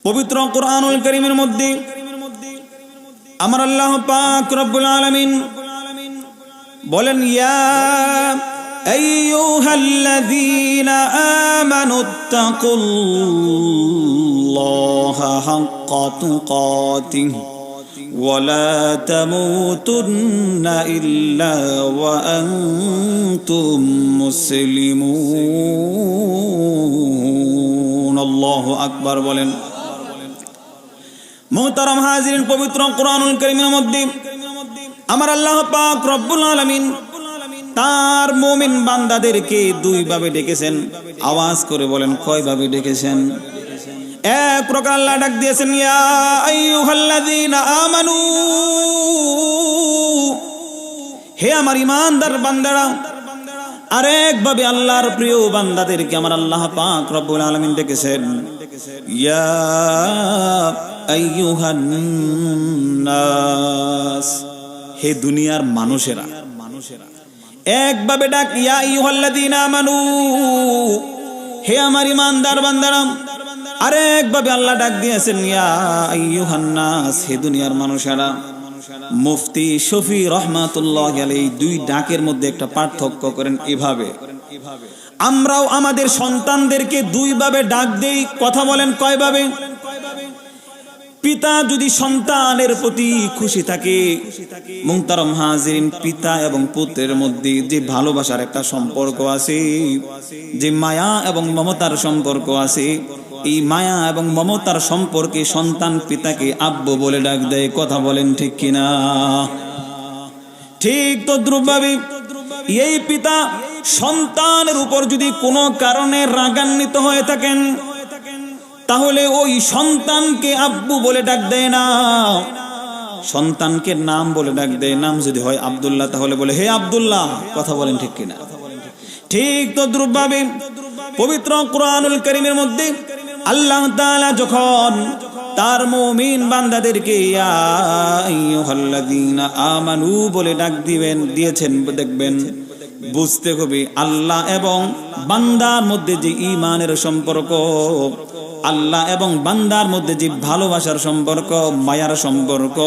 পবিত্র কুরআনুল কারীমের মধ্যে আমার আল্লাহ পাক রব্বুল আলামিন বলেন, ইয়া আইয়ুহাল্লাযীনা আমানুত্তাকুল্লাহা হাক্কা তুকাতিহি ওয়া লা তামুতুন্না ইল্লা ওয়া আনতুম মুসলিমুন। আল্লাহু আকবার বলেন। মুহতারাম হাজিরিন, পবিত্র কুরআনুল কারীমের মধ্যে আমার আল্লাহ পাক রব্বুল আলামিন তার মুমিন বান্দাদেরকে দুই ভাবে ডেকেছেন। আওয়াজ করে বলেন, কয় ভাবে ডেকেছেন? এক প্রকার আল্লাহ ডাক দিয়েছেন, ইয়া আইয়ুহাল্লাযীনা আমানু, হে আমার ঈমানদার বান্দারা। আরেক ভাবে আল্লাহর প্রিয় বান্দাদেরকে আমার আল্লাহ পাক রব্বুল আলামিন ডেকেছেন, ইয়া আইয়ুহান নাস, হে দুনিয়ার মানুষেরা। একভাবে ডাক, ইয়া আইয়ুহাল্লাযীনা আমানু, হে আমার ঈমানদার বান্দারা। আরেকভাবে আল্লাহ ডাক দিয়েছেন, ইয়া আইয়ুহান নাস, হে দুনিয়ার মানুষেরা। মুফতি শফি রহমাতুল্লাহ আলাইহি দুই ডাকের মধ্যে একটা পার্থক্য করেন এভাবে। আমরাও আমাদের সন্তানদেরকে দুই ভাবে ডাক দেই। কথা বলেন, কয় ভাবে? পিতা যদি সন্তানের প্রতি খুশি থাকে, মুহতারাম হাজিরিন, পিতা এবং পুত্রের মধ্যে যে ভালোবাসার একটা সম্পর্ক আছে, যে মায়া এবং মমতার সম্পর্ক আছে, এই মায়া এবং মমতার সম্পর্কে সন্তান পিতাকে আব্বু বলে ডাক দেয়। কথা বলেন ঠিক কিনা? ঠিক তদ্রূপভাবে এই পিতা সন্তানের উপর যদি কোনো কারণে রাগান্বিত হয়ে থাকেন, তাহলে ওই সন্তানকে আব্বু বলে ডাক দেয় না, সন্তানকে নাম বলে ডাক দেয়। নাম যদি হয় আব্দুল্লাহ, তাহলে বলে, হে আব্দুল্লাহ। কথা বলেন ঠিক কিনা? ঠিক তদ্রূপভাবে পবিত্র কুরআনুল কারীমের মধ্যে আল্লাহ তাআলা যখন তার মুমিন বান্দাদেরকে ইয়া আইয়ুহাল্লাযীনা আমানু বলে ডাক দিয়েছেন, দেখবেন বুঝতে হবে আল্লাহ এবং বান্দার মধ্যে যে ঈমানের সম্পর্ক, আল্লাহ এবং বান্দার মধ্যে যে ভালোবাসার সম্পর্ক, মায়ার সম্পর্ক,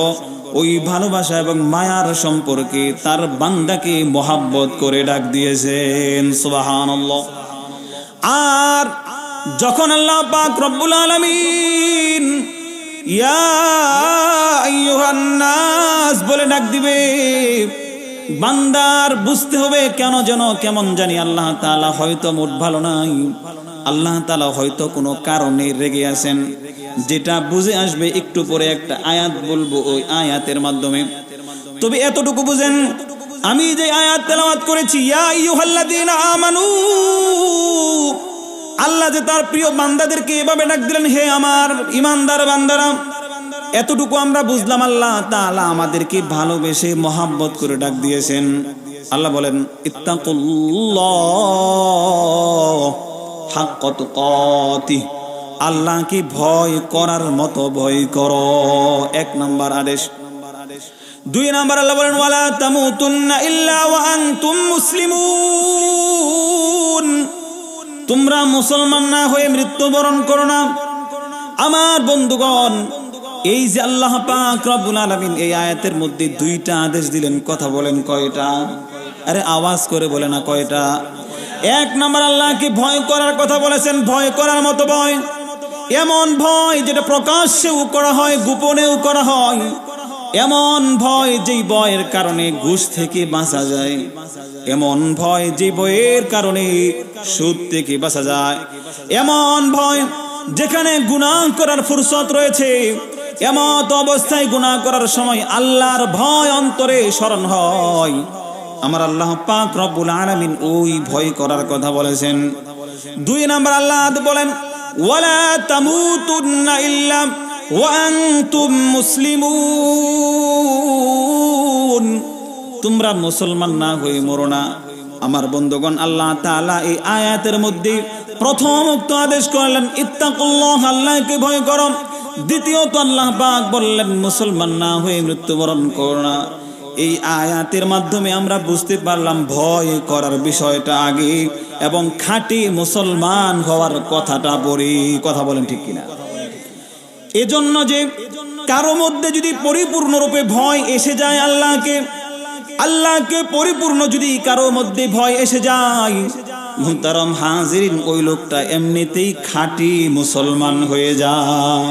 ওই ভালোবাসা এবং মায়ার সম্পর্কে তার বান্দাকে মহব্বত করে ডাক দিয়েছেন। সুবহানাল্লাহ। আর যখন আল্লাহ পাক রব্বুল আলামিন ইয়া আইয়ুহান নাস বলে ডাক দিবে, বান্দার বুঝতে হবে কেন যেন কেমন জানি আল্লাহ তাআলা হয়তো মুড ভালো নাই, আল্লাহ তাআলা হয়তো কোনো কারণে রেগে আছেন। যেটা বুঝে আসবে একটু পরে একটা আয়াত বলবো, ওই আয়াতের মাধ্যমে। তবে এতটুকু বুঝেন, আমি যে আয়াত তেলাওয়াত করেছি, ইয়া আইয়ুহাল্লাযীনা আমানু, আল্লাহ যে তার প্রিয় বান্দাদেরকে এভাবে ডাক দিলেন, হে আমার ঈমানদার বান্দারা। এতটুকু আমরা বুঝলাম, আল্লাহ তাআলা আমাদেরকে ভালোবেসে মহব্বত করে ডাক দিয়েছেন। আল্লাহ বলেন, ইত্তাকুল্লাহ হাক্কা তুকাতিহি, আল্লাহকে ভয় করার মতো ভয় করো। এক নম্বর আদেশ। দুই নম্বর আল্লাহ বলেন, ওয়ালা তামুতুন্না ইল্লা ওয়া আনতুম মুসলিমুন, তোমরা মুসলমান না হয়ে মৃত্যুবরণ করো না। আমার বন্ধুগণ, এই যে আল্লাহ পাক রব্বুল আলামিন এই আয়াতের মধ্যে দুইটা আদেশ দিলেন, কথা বলেন কয়টা? আরে আওয়াজ করে বলে না, কয়টা? এক নম্বর আল্লাহকে ভয় করার কথা বলেছেন, ভয় করার মতো ভয়, এমন ভয় যেটা প্রকাশ্যেও করা হয়, গোপনেও করা হয়, এমন ভয় যেই ভয়ের কারণে ঘুষ থেকে বাঁচা যায়, এমন ভয় যে ভয়ের কারণে সুদ থেকে বাঁচা যায়, এমন ভয় যেখানে গুনাহ করার ফুরসত রয়েছে, এমত অবস্থায় গুনাহ করার সময় আল্লাহর ভয় অন্তরে স্মরণ হয়। আমার আল্লাহ পাক রব্বুল আলামিন ওই ভয় করার কথা বলেছেন। দুই নাম্বার আল্লাহ বলেন, ওয়ালা তামুতুন্না ইল্লা ওয়া আনতুম মুসলিমুন, তোমরা মুসলমান না হয়ে মরো না। আমার বন্ধুগণ, আল্লাহ তাআলা এই আয়াতের মধ্যে প্রথম উক্ত আদেশ করলেন, ইত্তাকুল্লাহ, আল্লাহকে ভয় করো। দ্বিতীয়ত আল্লাহ পাক বললেন, মুসলমান না হয়ে মৃত্যুবরণ করো না। এই আয়াতের মাধ্যমে আমরা বুঝতে পারলাম ভয় করার বিষয়টা আগে এবং খাঁটি মুসলমান হওয়ার কথাটা পরে। কথা বলেন ঠিক কিনা? এজন্য যে কারো মধ্যে যদি পরিপূর্ণরূপে ভয় এসে যায় আল্লাহকে পরিপূর্ণ যদি কারো মধ্যে ভয় এসে যায়, মুহতারাম হাজিরিন, ওই লোকটা এমনিতেই খাঁটি মুসলমান হয়ে যায়।